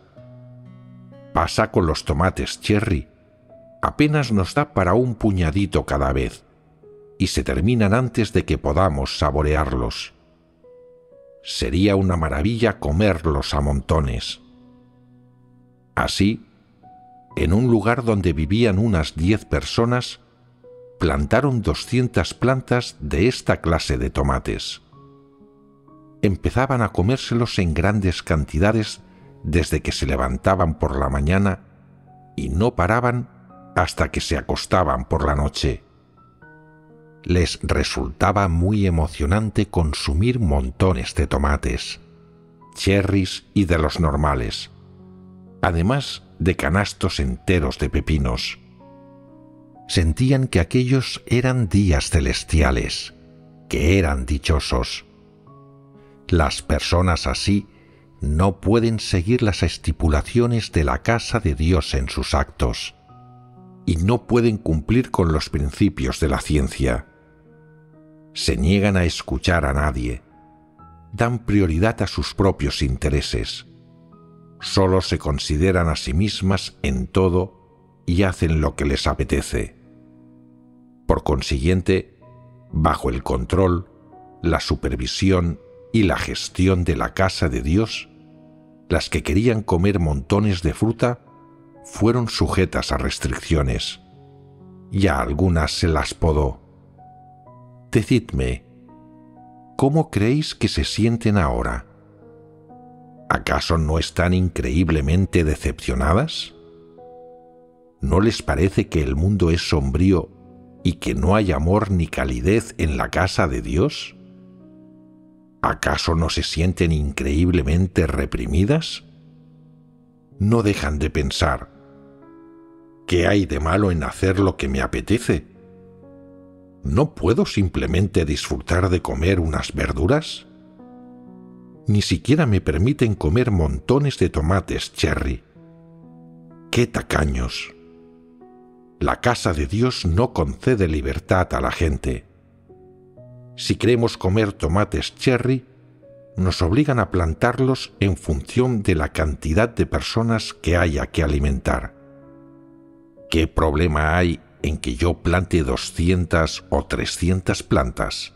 Pasa con los tomates cherry. Apenas nos da para un puñadito cada vez, y se terminan antes de que podamos saborearlos. Sería una maravilla comerlos a montones». Así, en un lugar donde vivían unas 10 personas, plantaron 200 plantas de esta clase de tomates. Empezaban a comérselos en grandes cantidades desde que se levantaban por la mañana y no paraban hasta que se acostaban por la noche. Les resultaba muy emocionante consumir montones de tomates, cherries y de los normales, además de canastos enteros de pepinos. Sentían que aquellos eran días celestiales, que eran dichosos. Las personas así no pueden seguir las estipulaciones de la casa de Dios en sus actos y no pueden cumplir con los principios de la ciencia. Se niegan a escuchar a nadie, dan prioridad a sus propios intereses, solo se consideran a sí mismas en todo y hacen lo que les apetece. Por consiguiente, bajo el control, la supervisión y la gestión de la casa de Dios, las que querían comer montones de fruta fueron sujetas a restricciones, y a algunas se las podó. Decidme, ¿cómo creéis que se sienten ahora? ¿Acaso no están increíblemente decepcionadas? ¿No les parece que el mundo es sombrío y que no hay amor ni calidez en la casa de Dios? ¿Acaso no se sienten increíblemente reprimidas? No dejan de pensar, ¿qué hay de malo en hacer lo que me apetece? ¿No puedo simplemente disfrutar de comer unas verduras? Ni siquiera me permiten comer montones de tomates cherry. ¡Qué tacaños! La casa de Dios no concede libertad a la gente. Si queremos comer tomates cherry, nos obligan a plantarlos en función de la cantidad de personas que haya que alimentar. ¿Qué problema hay en que yo plante 200 o 300 plantas?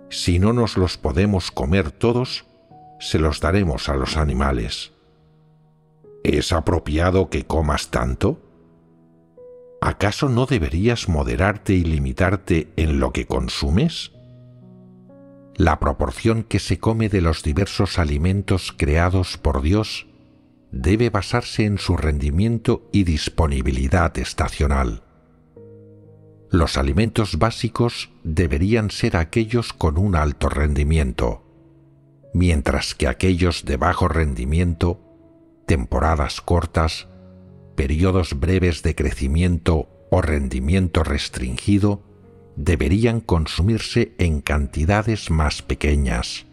Si no nos los podemos comer todos, se los daremos a los animales. ¿Es apropiado que comas tanto? ¿Acaso no deberías moderarte y limitarte en lo que consumes? La proporción que se come de los diversos alimentos creados por Dios debe basarse en su rendimiento y disponibilidad estacional. Los alimentos básicos deberían ser aquellos con un alto rendimiento, mientras que aquellos de bajo rendimiento, temporadas cortas, periodos breves de crecimiento o rendimiento restringido, deberían consumirse en cantidades más pequeñas.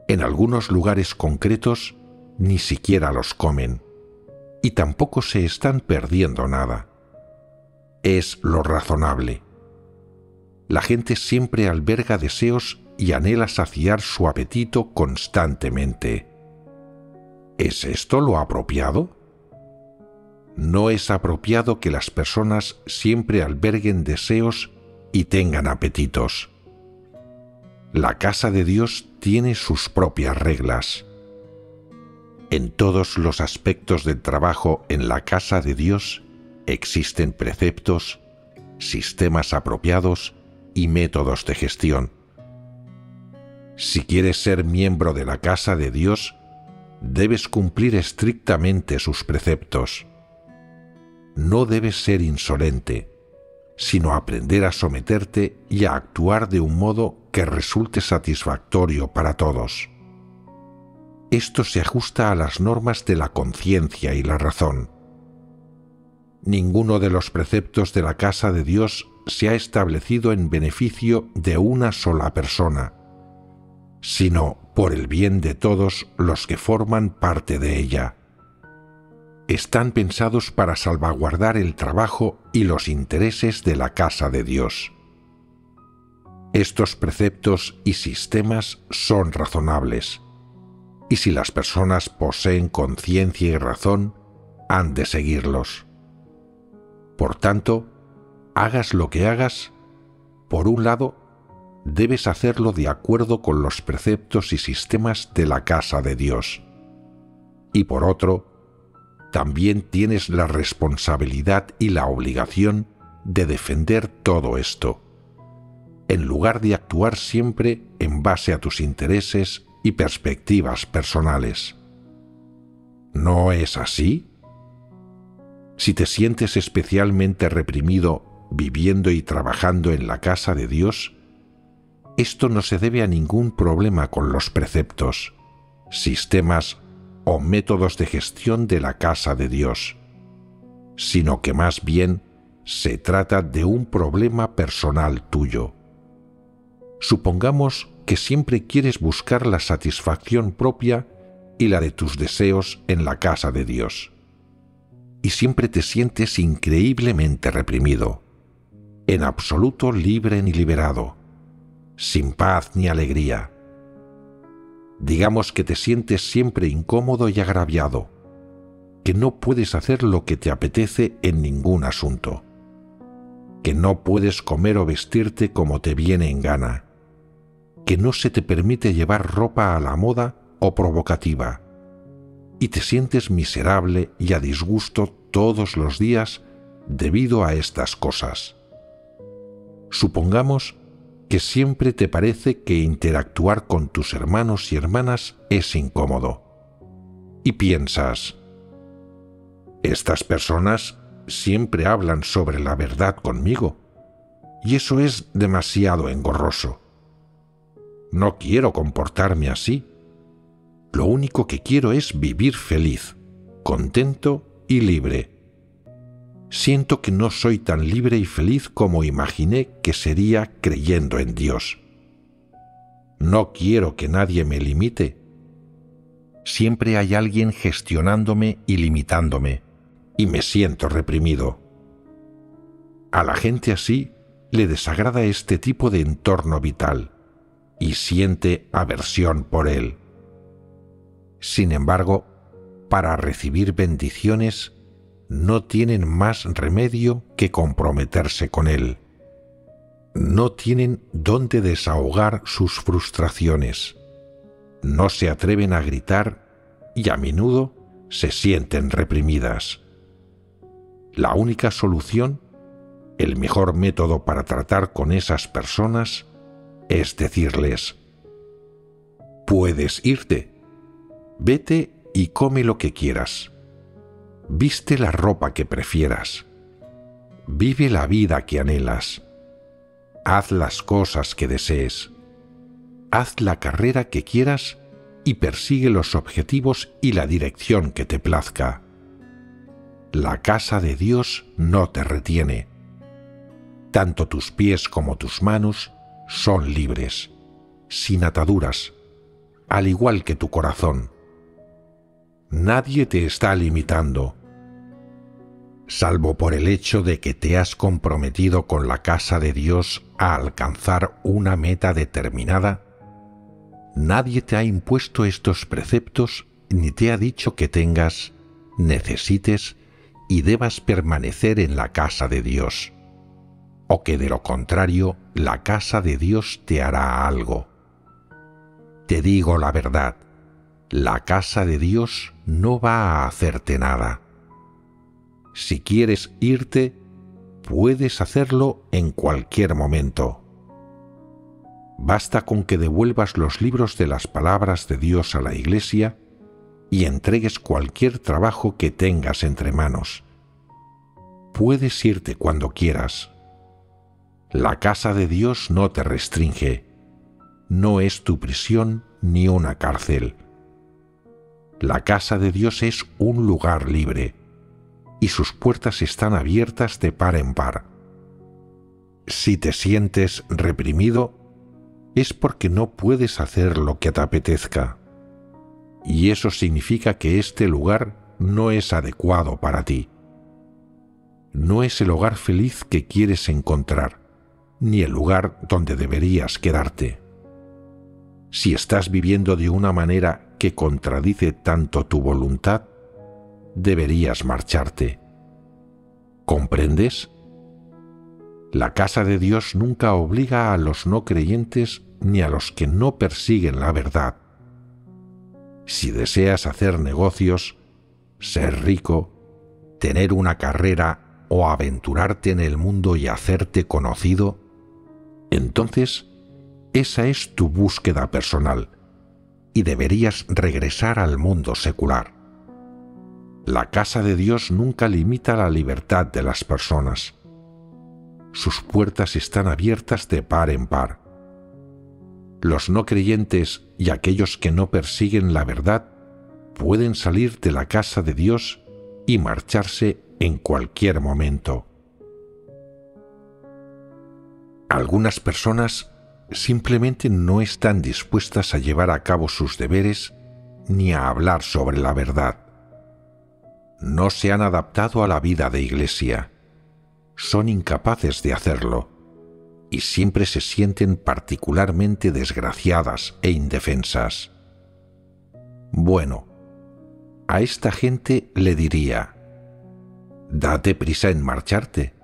En algunos lugares concretos ni siquiera los comen, y tampoco se están perdiendo nada. Es lo razonable. La gente siempre alberga deseos y anhela saciar su apetito constantemente. ¿Es esto lo apropiado? No es apropiado que las personas siempre alberguen deseos y tengan apetitos. La casa de Dios tiene sus propias reglas. En todos los aspectos del trabajo en la casa de Dios existen preceptos, sistemas apropiados y métodos de gestión. Si quieres ser miembro de la casa de Dios, debes cumplir estrictamente sus preceptos. No debes ser insolente, sino aprender a someterte y a actuar de un modo que resulte satisfactorio para todos. Esto se ajusta a las normas de la conciencia y la razón. Ninguno de los preceptos de la casa de Dios se ha establecido en beneficio de una sola persona, sino por el bien de todos los que forman parte de ella. Están pensados para salvaguardar el trabajo y los intereses de la casa de Dios. Estos preceptos y sistemas son razonables, y si las personas poseen conciencia y razón, han de seguirlos. Por tanto, hagas lo que hagas, por un lado, debes hacerlo de acuerdo con los preceptos y sistemas de la casa de Dios, y por otro, también tienes la responsabilidad y la obligación de defender todo esto, en lugar de actuar siempre en base a tus intereses y perspectivas personales. ¿No es así? Si te sientes especialmente reprimido viviendo y trabajando en la casa de Dios, esto no se debe a ningún problema con los preceptos, sistemas o métodos de gestión de la casa de Dios, sino que más bien se trata de un problema personal tuyo. Supongamos que siempre quieres buscar la satisfacción propia y la de tus deseos en la casa de Dios. Y siempre te sientes increíblemente reprimido, en absoluto libre ni liberado, sin paz ni alegría. Digamos que te sientes siempre incómodo y agraviado, que no puedes hacer lo que te apetece en ningún asunto, que no puedes comer o vestirte como te viene en gana, que no se te permite llevar ropa a la moda o provocativa, y te sientes miserable y a disgusto todos los días debido a estas cosas. Supongamos que siempre te parece que interactuar con tus hermanos y hermanas es incómodo, y piensas: estas personas siempre hablan sobre la verdad conmigo, y eso es demasiado engorroso. No quiero comportarme así. Lo único que quiero es vivir feliz, contento y libre. Siento que no soy tan libre y feliz como imaginé que sería creyendo en Dios. No quiero que nadie me limite. Siempre hay alguien gestionándome y limitándome, y me siento reprimido. A la gente así le desagrada este tipo de entorno vital y siente aversión por él. Sin embargo, para recibir bendiciones no tienen más remedio que comprometerse con él. No tienen dónde desahogar sus frustraciones. No se atreven a gritar y a menudo se sienten reprimidas. La única solución, el mejor método para tratar con esas personas, es decirles: puedes irte, vete y come lo que quieras, viste la ropa que prefieras, vive la vida que anhelas, haz las cosas que desees, haz la carrera que quieras y persigue los objetivos y la dirección que te plazca. La casa de Dios no te retiene. Tanto tus pies como tus manos son libres, sin ataduras, al igual que tu corazón. Nadie te está limitando. Salvo por el hecho de que te has comprometido con la casa de Dios a alcanzar una meta determinada, nadie te ha impuesto estos preceptos ni te ha dicho que tengas, necesites y debas permanecer en la casa de Dios, o que de lo contrario la casa de Dios te hará algo. Te digo la verdad, la casa de Dios no va a hacerte nada. Si quieres irte, puedes hacerlo en cualquier momento. Basta con que devuelvas los libros de las palabras de Dios a la Iglesia y entregues cualquier trabajo que tengas entre manos. Puedes irte cuando quieras. La casa de Dios no te restringe. No es tu prisión ni una cárcel. La casa de Dios es un lugar libre, y sus puertas están abiertas de par en par. Si te sientes reprimido, es porque no puedes hacer lo que te apetezca, y eso significa que este lugar no es adecuado para ti. No es el hogar feliz que quieres encontrar, ni el lugar donde deberías quedarte. Si estás viviendo de una manera que contradice tanto tu voluntad, deberías marcharte. ¿Comprendes? La casa de Dios nunca obliga a los no creyentes ni a los que no persiguen la verdad. Si deseas hacer negocios, ser rico, tener una carrera o aventurarte en el mundo y hacerte conocido, entonces esa es tu búsqueda personal y deberías regresar al mundo secular. La casa de Dios nunca limita la libertad de las personas. Sus puertas están abiertas de par en par. Los no creyentes y aquellos que no persiguen la verdad pueden salir de la casa de Dios y marcharse en cualquier momento. Algunas personas simplemente no están dispuestas a llevar a cabo sus deberes ni a hablar sobre la verdad. No se han adaptado a la vida de iglesia. Son incapaces de hacerlo y siempre se sienten particularmente desgraciadas e indefensas. Bueno, a esta gente le diría: date prisa en marcharte.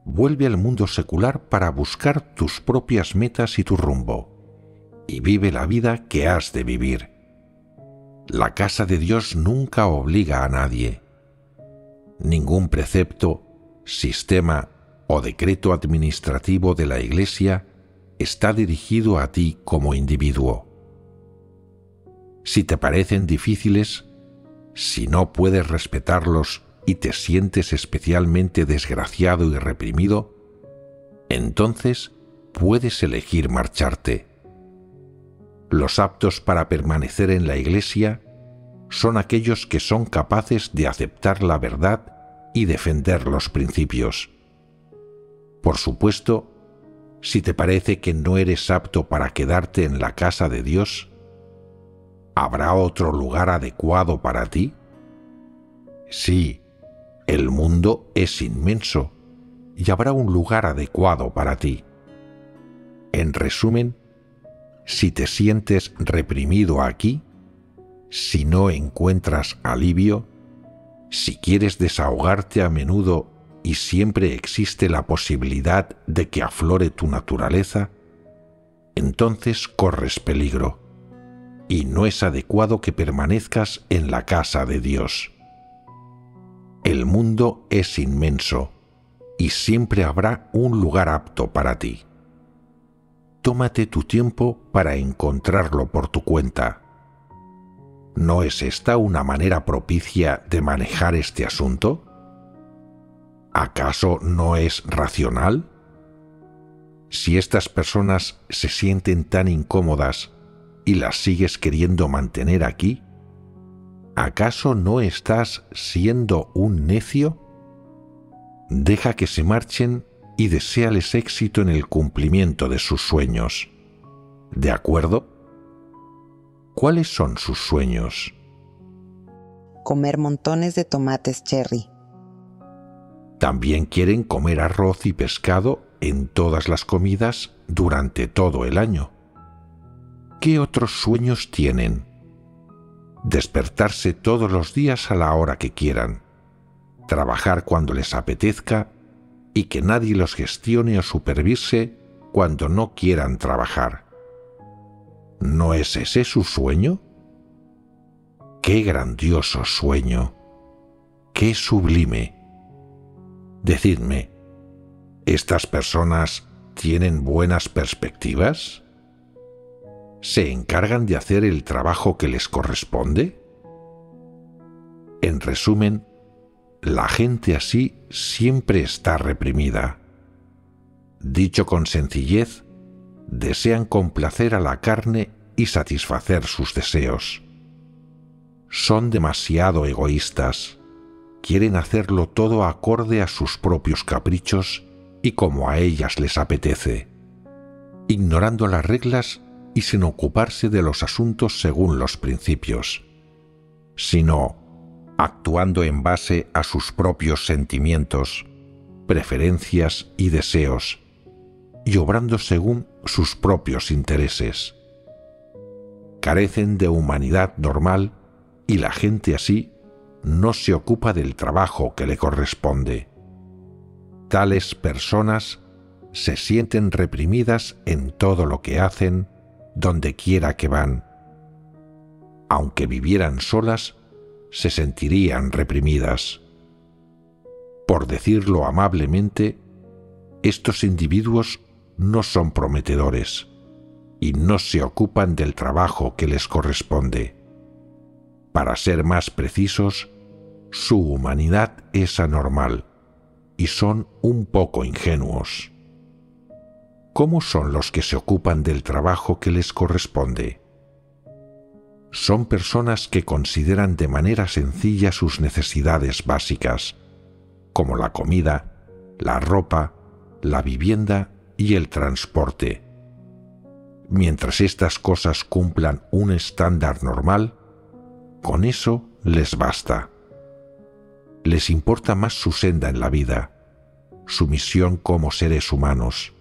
Vuelve al mundo secular para buscar tus propias metas y tu rumbo, y vive la vida que has de vivir. La casa de Dios nunca obliga a nadie. Ningún precepto, sistema o decreto administrativo de la Iglesia está dirigido a ti como individuo. Si te parecen difíciles, si no puedes respetarlos y te sientes especialmente desgraciado y reprimido, entonces puedes elegir marcharte. Los aptos para permanecer en la Iglesia son aquellos que son capaces de aceptar la verdad y defender los principios. Por supuesto, si te parece que no eres apto para quedarte en la casa de Dios, ¿habrá otro lugar adecuado para ti? Sí, el mundo es inmenso y habrá un lugar adecuado para ti. En resumen, si te sientes reprimido aquí, si no encuentras alivio, si quieres desahogarte a menudo y siempre existe la posibilidad de que aflore tu naturaleza, entonces corres peligro y no es adecuado que permanezcas en la casa de Dios. El mundo es inmenso y siempre habrá un lugar apto para ti. Tómate tu tiempo para encontrarlo por tu cuenta. ¿No es esta una manera propicia de manejar este asunto? ¿Acaso no es racional? Si estas personas se sienten tan incómodas y las sigues queriendo mantener aquí, ¿acaso no estás siendo un necio? Deja que se marchen y deséales éxito en el cumplimiento de sus sueños. ¿De acuerdo? ¿Cuáles son sus sueños?
Comer montones de tomates cherry.
También quieren comer arroz y pescado en todas las comidas durante todo el año. ¿Qué otros sueños tienen? Despertarse todos los días a la hora que quieran, trabajar cuando les apetezca y que nadie los gestione o supervise cuando no quieran trabajar. ¿No es ese su sueño? ¡Qué grandioso sueño! ¡Qué sublime! Decidme, ¿estas personas tienen buenas perspectivas? ¿Se encargan de hacer el trabajo que les corresponde? En resumen, la gente así siempre está reprimida. Dicho con sencillez, desean complacer a la carne y satisfacer sus deseos. Son demasiado egoístas. Quieren hacerlo todo acorde a sus propios caprichos y como a ellas les apetece, ignorando las reglas y sin ocuparse de los asuntos según los principios, sino actuando en base a sus propios sentimientos, preferencias y deseos, y obrando según sus propios intereses. Carecen de humanidad normal y la gente así no se ocupa del trabajo que le corresponde. Tales personas se sienten reprimidas en todo lo que hacen, donde quiera que van. Aunque vivieran solas, se sentirían reprimidas. Por decirlo amablemente, estos individuos no son prometedores y no se ocupan del trabajo que les corresponde. Para ser más precisos, su humanidad es anormal y son un poco ingenuos. ¿Cómo son los que se ocupan del trabajo que les corresponde? Son personas que consideran de manera sencilla sus necesidades básicas, como la comida, la ropa, la vivienda y el transporte, mientras estas cosas cumplan un estándar normal, con eso les basta. Les importa más su senda en la vida, su misión como seres humanos,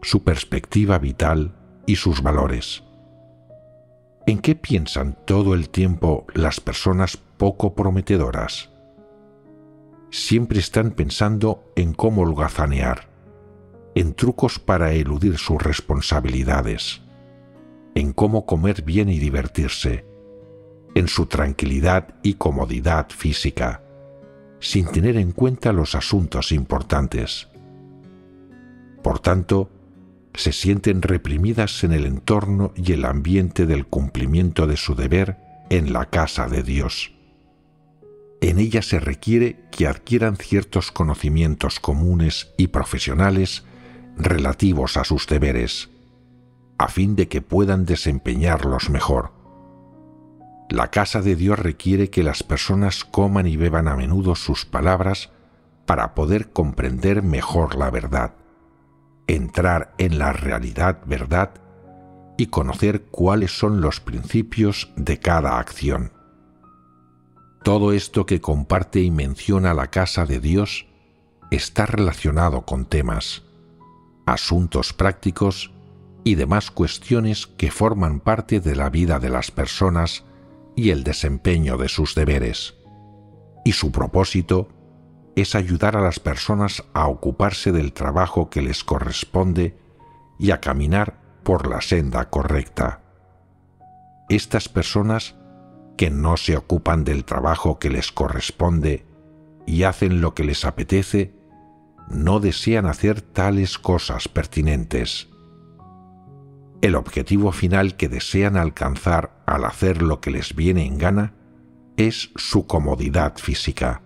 su perspectiva vital y sus valores. ¿En qué piensan todo el tiempo las personas poco prometedoras? Siempre están pensando en cómo holgazanear, en trucos para eludir sus responsabilidades, en cómo comer bien y divertirse, en su tranquilidad y comodidad física, sin tener en cuenta los asuntos importantes. Por tanto, se sienten reprimidas en el entorno y el ambiente del cumplimiento de su deber en la casa de Dios. En ella se requiere que adquieran ciertos conocimientos comunes y profesionales relativos a sus deberes, a fin de que puedan desempeñarlos mejor. La casa de Dios requiere que las personas coman y beban a menudo sus palabras para poder comprender mejor la verdad, entrar en la realidad verdad y conocer cuáles son los principios de cada acción. Todo esto que comparte y menciona la casa de Dios está relacionado con temas, asuntos prácticos y demás cuestiones que forman parte de la vida de las personas y el desempeño de sus deberes. Y su propósito es ayudar a las personas a ocuparse del trabajo que les corresponde y a caminar por la senda correcta. Estas personas que no se ocupan del trabajo que les corresponde y hacen lo que les apetece, no desean hacer tales cosas pertinentes. El objetivo final que desean alcanzar al hacer lo que les viene en gana es su comodidad física,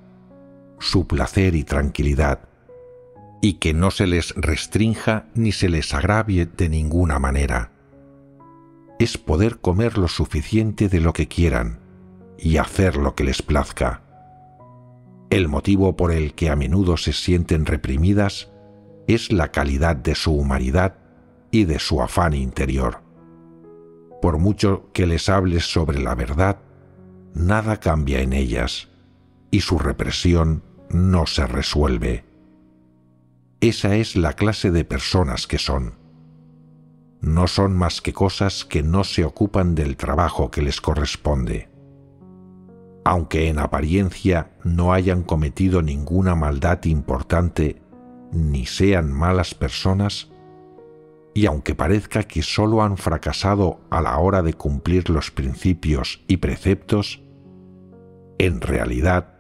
su placer y tranquilidad, y que no se les restrinja ni se les agravie de ninguna manera. Es poder comer lo suficiente de lo que quieran y hacer lo que les plazca. El motivo por el que a menudo se sienten reprimidas es la calidad de su humanidad y de su afán interior. Por mucho que les hables sobre la verdad, nada cambia en ellas y su represión no se resuelve. Esa es la clase de personas que son. No son más que cosas que no se ocupan del trabajo que les corresponde. Aunque en apariencia no hayan cometido ninguna maldad importante ni sean malas personas, y aunque parezca que solo han fracasado a la hora de cumplir los principios y preceptos, en realidad,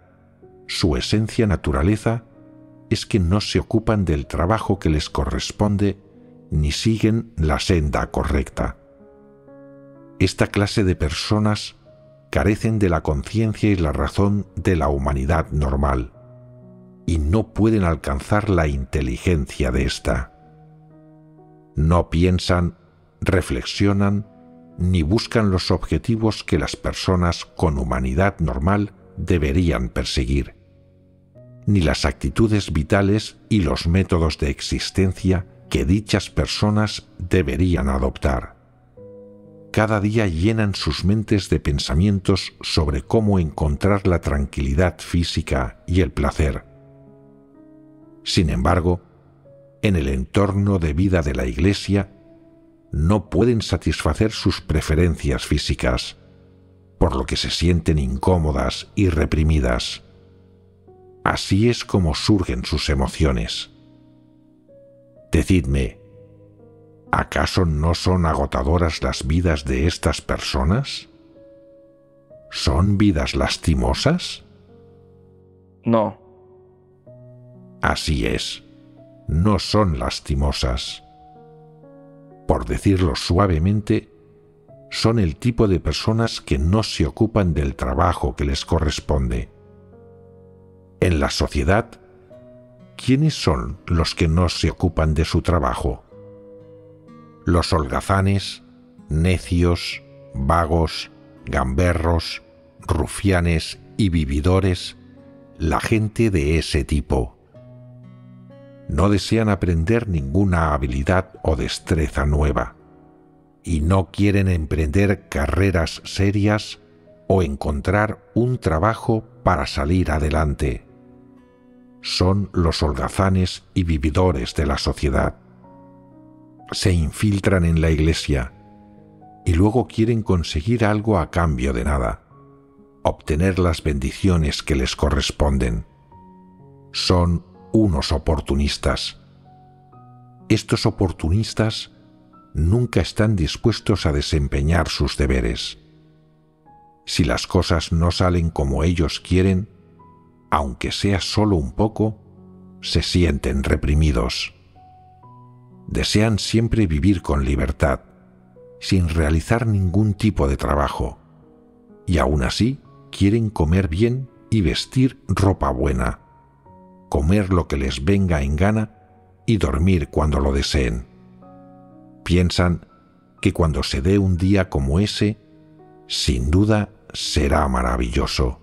su esencia naturaleza es que no se ocupan del trabajo que les corresponde ni siguen la senda correcta. Esta clase de personas carecen de la conciencia y la razón de la humanidad normal y no pueden alcanzar la inteligencia de ésta. No piensan, reflexionan ni buscan los objetivos que las personas con humanidad normal deberían perseguir, ni las actitudes vitales y los métodos de existencia que dichas personas deberían adoptar. Cada día llenan sus mentes de pensamientos sobre cómo encontrar la tranquilidad física y el placer. Sin embargo, en el entorno de vida de la Iglesia, no pueden satisfacer sus preferencias físicas, por lo que se sienten incómodas y reprimidas. Así es como surgen sus emociones. Decidme, ¿acaso no son agotadoras las vidas de estas personas? ¿Son vidas lastimosas?
No.
Así es, no son lastimosas. Por decirlo suavemente, son el tipo de personas que no se ocupan del trabajo que les corresponde. En la sociedad, ¿quiénes son los que no se ocupan de su trabajo? Los holgazanes, necios, vagos, gamberros, rufianes y vividores, la gente de ese tipo. No desean aprender ninguna habilidad o destreza nueva. y no quieren emprender carreras serias o encontrar un trabajo para salir adelante. Son los holgazanes y vividores de la sociedad. Se infiltran en la iglesia y luego quieren conseguir algo a cambio de nada, obtener las bendiciones que les corresponden. Son unos oportunistas. Estos oportunistas nunca están dispuestos a desempeñar sus deberes. Si las cosas no salen como ellos quieren, aunque sea solo un poco, se sienten reprimidos. Desean siempre vivir con libertad, sin realizar ningún tipo de trabajo, y aún así quieren comer bien y vestir ropa buena, comer lo que les venga en gana y dormir cuando lo deseen. Piensan que cuando se dé un día como ese, sin duda será maravilloso.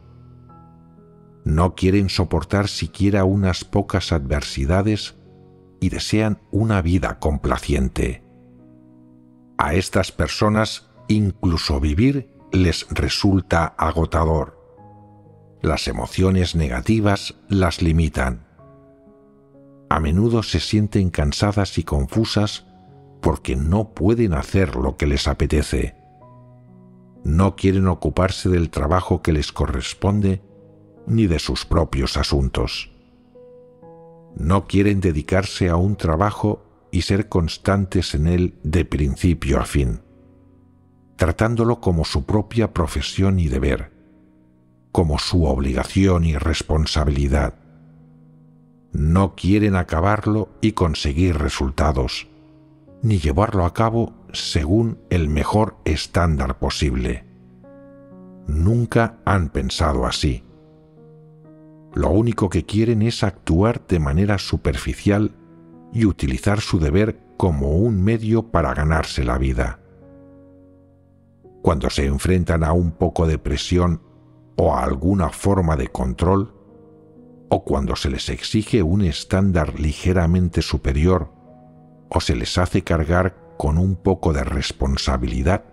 No quieren soportar siquiera unas pocas adversidades y desean una vida complaciente. A estas personas incluso vivir les resulta agotador. Las emociones negativas las limitan. A menudo se sienten cansadas y confusas porque no pueden hacer lo que les apetece. No quieren ocuparse del trabajo que les corresponde ni de sus propios asuntos. No quieren dedicarse a un trabajo y ser constantes en él de principio a fin, tratándolo como su propia profesión y deber, como su obligación y responsabilidad. No quieren acabarlo y conseguir resultados, ni llevarlo a cabo según el mejor estándar posible. Nunca han pensado así. Lo único que quieren es actuar de manera superficial y utilizar su deber como un medio para ganarse la vida. Cuando se enfrentan a un poco de presión o a alguna forma de control, o cuando se les exige un estándar ligeramente superior, o se les hace cargar con un poco de responsabilidad,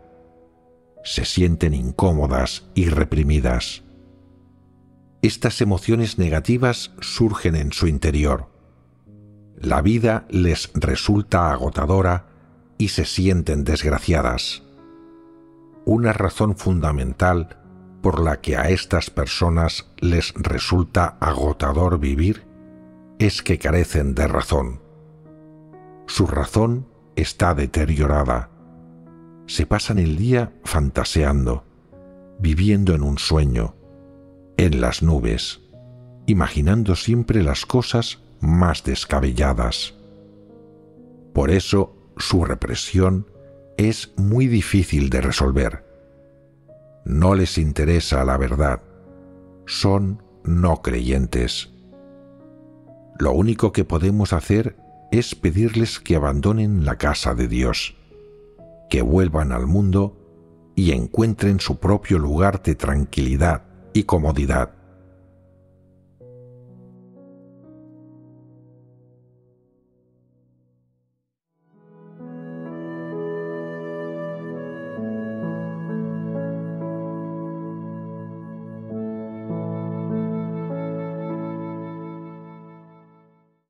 se sienten incómodas y reprimidas. Estas emociones negativas surgen en su interior. La vida les resulta agotadora y se sienten desgraciadas. Una razón fundamental por la que a estas personas les resulta agotador vivir es que carecen de razón. Su razón está deteriorada. Se pasan el día fantaseando, viviendo en un sueño, en las nubes, imaginando siempre las cosas más descabelladas. Por eso su represión es muy difícil de resolver. No les interesa la verdad. Son no creyentes. Lo único que podemos hacer es pedirles que abandonen la casa de Dios, que vuelvan al mundo y encuentren su propio lugar de tranquilidad y comodidad.